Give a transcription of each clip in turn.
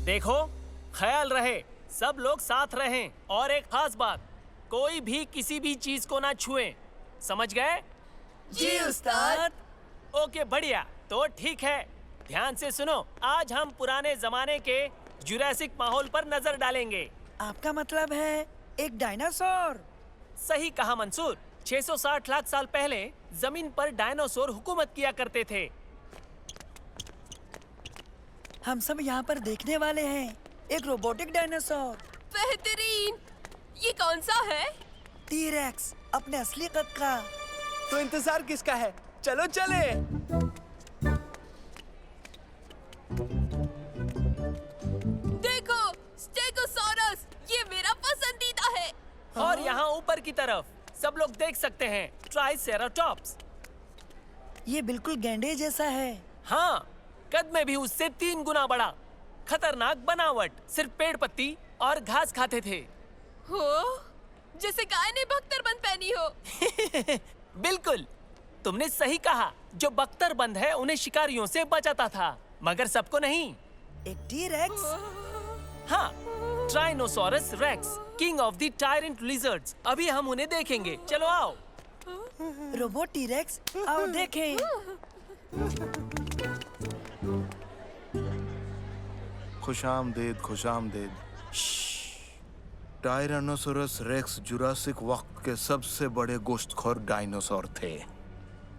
देखो, ख्याल रहे, सब लोग साथ रहें और एक खास बात, कोई भी किसी भी चीज को ना छुएं, समझ गए? जी उस्ताद। ओके, बढ़िया। तो ठीक है, ध्यान से सुनो। आज हम पुराने जमाने के जुरासिक माहौल पर नजर डालेंगे। आपका मतलब है एक डायनासोर? सही कहा मंसूर। 660 लाख साल पहले जमीन पर डायनासोर हुकूमत किया करते थे। हम सब यहाँ पर देखने वाले हैं एक रोबोटिक डायनासोर। बेहतरीन। ये कौन सा है? टी-रेक्स, अपने असली कद का। तो इंतजार किसका है? चलो चले। देखो, स्टेगोसॉरस, ये मेरा पसंदीदा है। और यहाँ ऊपर की तरफ सब लोग देख सकते हैं ट्राइसेराटॉप्स। ये बिल्कुल गैंडे जैसा है। हाँ, कद में भी उससे 3 गुना बड़ा। खतरनाक बनावट, सिर्फ पेड़ पत्ती और घास खाते थे। हो, जैसे गाय ने बख्तरबंद पहनी हो। बिल्कुल, तुमने सही कहा। जो बख्तरबंद है उन्हें शिकारियों से बचाता था, मगर सबको नहीं। एक टी-रेक्स? हाँ, tyrannosaurus rex, king of the tyrant lizards. अभी हम उन्हें देखेंगे। चलो आओ। रोबोट टी-रेक्स, आओ देखें। खुशामदीद, खुशामदीद। टायरानोसोरस रेक्स जुरासिक वक्त के सबसे बड़े गोश्तखोर डायनासोर थे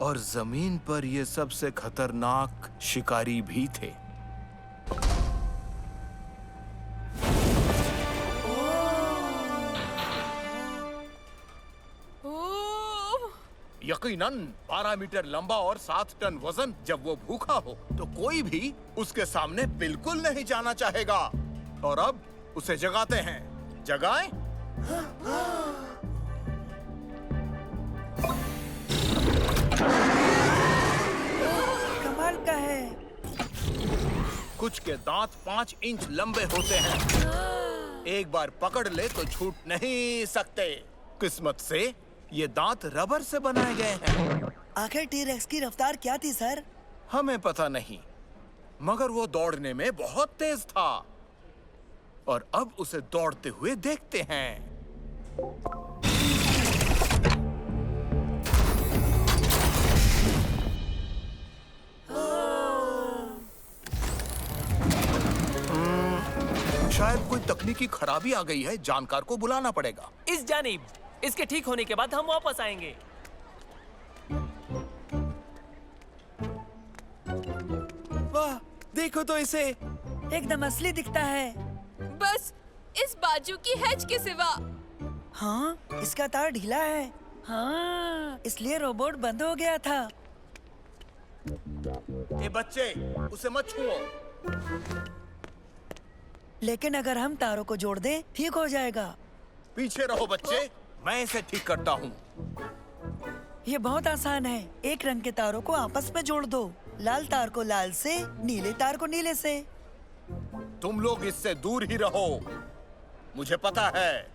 और जमीन पर ये सबसे खतरनाक शिकारी भी थे। यकीनन 12 मीटर लंबा और 7 टन वजन। जब वो भूखा हो तो कोई भी उसके सामने बिल्कुल नहीं जाना चाहेगा। और अब उसे जगाते हैं। जगाएं? कमाल का है। कुछ के दांत 5 इंच लंबे होते हैं। एक बार पकड़ ले तो छूट नहीं सकते। किस्मत से ये दांत रबर से बनाए गए हैं। आखिर टी-रेक्स की रफ्तार क्या थी सर? हमें पता नहीं, मगर वो दौड़ने में बहुत तेज था। और अब उसे दौड़ते हुए देखते हैं। शायद कोई तकनीकी खराबी आ गई है। जानकार को बुलाना पड़ेगा। इस जानिब, इसके ठीक होने के बाद हम वापस आएंगे। वाह, देखो तो इसे। एकदम असली दिखता है। बस इस बाजू की हैच के सिवा। हाँ, इसका तार ढीला है। हाँ, इसलिए रोबोट बंद हो गया था। ए बच्चे, उसे मत छुओ। लेकिन अगर हम तारों को जोड़ दें, ठीक हो जाएगा। पीछे रहो बच्चे, मैं इसे ठीक करता हूँ। ये बहुत आसान है। एक रंग के तारों को आपस में जोड़ दो। लाल तार को लाल से, नीले तार को नीले से। तुम लोग इससे दूर ही रहो, मुझे पता है।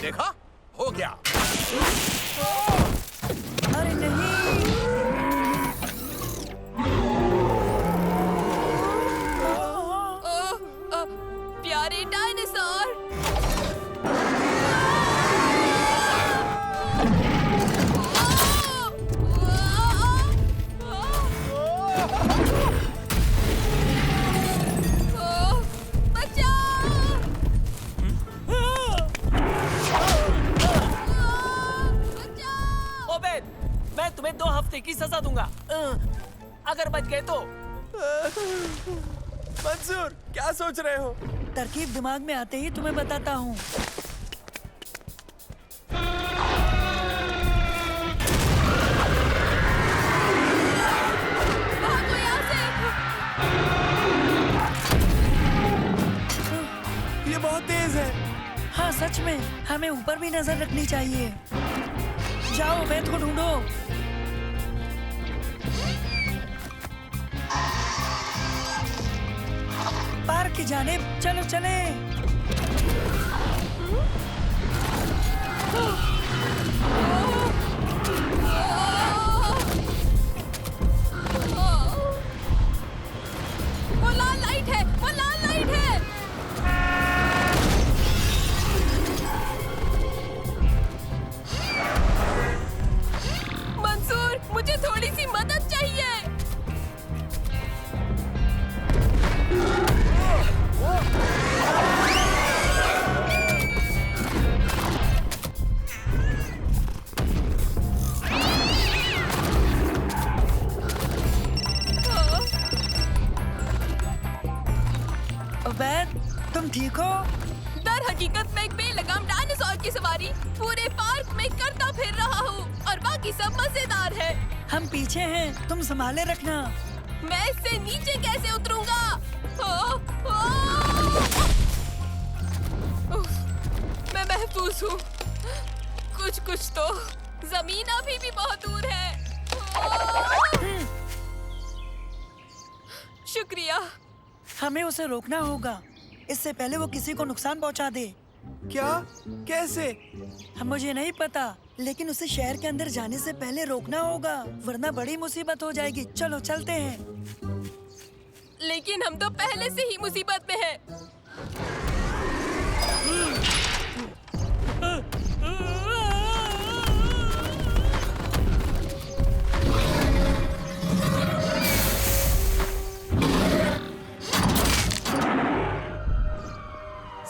देखा, हो गया। अरे नहीं। प्यारे डायनासोर। अगर बच गए तो। मंसूर, क्या सोच रहे हो? तरकीब दिमाग में आते ही तुम्हें बताता हूँ। भागो यहाँ से। ये बहुत तेज है। हाँ सच में, हमें ऊपर भी नजर रखनी चाहिए। जाओ वेद को ढूंढो। पार्क की जानिब चलो चले। वो लाल लाइट है, वो लाल लाइट है। मंसूर, मुझे थोड़ी सी मदद चाहिए। वैद, तुम ठीक हो? दर हकीकत मैं एक बेलगाम डायनासोर की सवारी पूरे पार्क में करता फिर रहा हूँ और बाकी सब मजेदार है। हम पीछे हैं, तुम संभाले रखना। मैं इससे नीचे कैसे उतरूंगा? उफ, मैं महफूज हूँ। कुछ तो जमीन अभी भी बहुत दूर है। शुक्रिया। हमें उसे रोकना होगा, इससे पहले वो किसी को नुकसान पहुंचा दे। क्या? कैसे? मुझे नहीं पता, लेकिन उसे शहर के अंदर जाने से पहले रोकना होगा, वरना बड़ी मुसीबत हो जाएगी। चलो चलते हैं। लेकिन हम तो पहले से ही मुसीबत में हैं।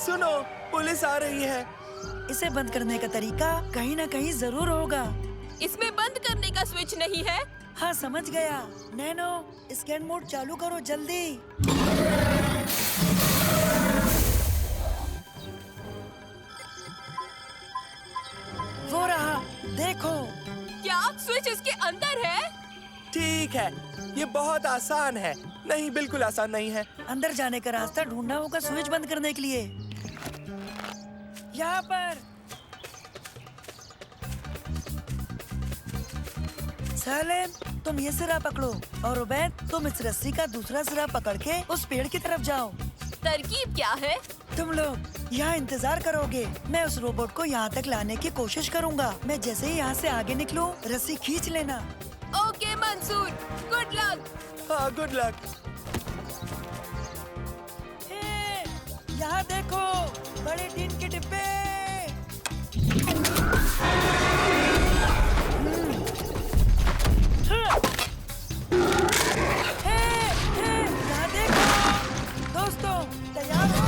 सुनो, पुलिस आ रही है। इसे बंद करने का तरीका कहीं ना कहीं जरूर होगा। इसमें बंद करने का स्विच नहीं है। हाँ समझ गया। नैनो, स्कैन मोड चालू करो जल्दी। वो रहा, देखो। क्या स्विच इसके अंदर है? ठीक है, ये बहुत आसान है। नहीं, बिल्कुल आसान नहीं है। अंदर जाने का रास्ता ढूंढना होगा स्विच बंद करने के लिए। यहाँ पर। सालेम, तुम ये सिरा पकड़ो और उबैद तुम इस रस्सी का दूसरा सिरा पकड़ के उस पेड़ की तरफ जाओ। तरकीब क्या है? तुम लोग यहाँ इंतजार करोगे, मैं उस रोबोट को यहाँ तक लाने की कोशिश करूँगा। मैं जैसे ही यहाँ से आगे निकलूं, रस्सी खींच लेना। Okay Mansoor, good luck. हाँ, गुड लक। यहाँ देखो, बड़े टीन के डिब्बे। यहाँ देखो, दोस्तों, तैयार हो?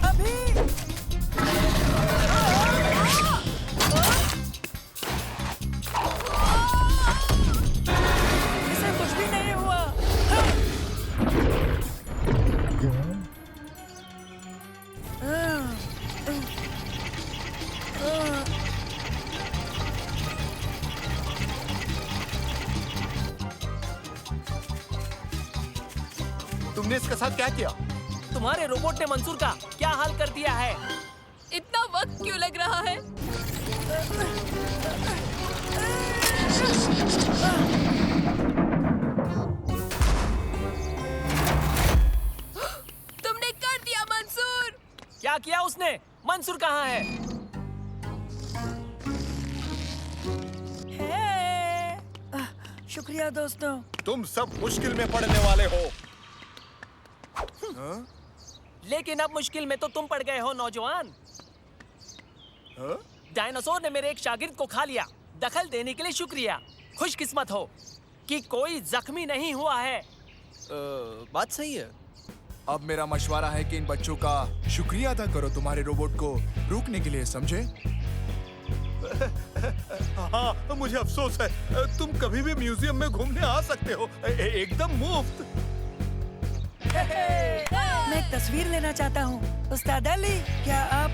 अभी। इसे कुछ भी नहीं हुआ। तुमने इसके साथ क्या किया? तुम्हारे रोबोट ने मंसूर का क्या हाल कर दिया है? इतना वक्त क्यों लग रहा है? तुमने कर दिया मंसूर। क्या किया उसने? मंसूर कहाँ है? शुक्रिया दोस्तों। तुम सब मुश्किल में पड़ने वाले हो। लेकिन अब मुश्किल में तो तुम पड़ गए हो नौजवान। डायनासोर ने मेरे एक शागिर्द को खा लिया। दखल देने के लिए शुक्रिया। खुशकिस्मत हो कि कोई जख्मी नहीं हुआ है। बात सही है। अब मेरा मशवरा है कि इन बच्चों का शुक्रिया अदा करो तुम्हारे रोबोट को रोकने के लिए, समझे? हाँ, मुझे अफसोस है। तुम कभी भी म्यूजियम में घूमने आ सकते हो, एकदम मुफ्त। मैं एक तस्वीर लेना चाहता हूँ। उस्ताद अली, क्या आप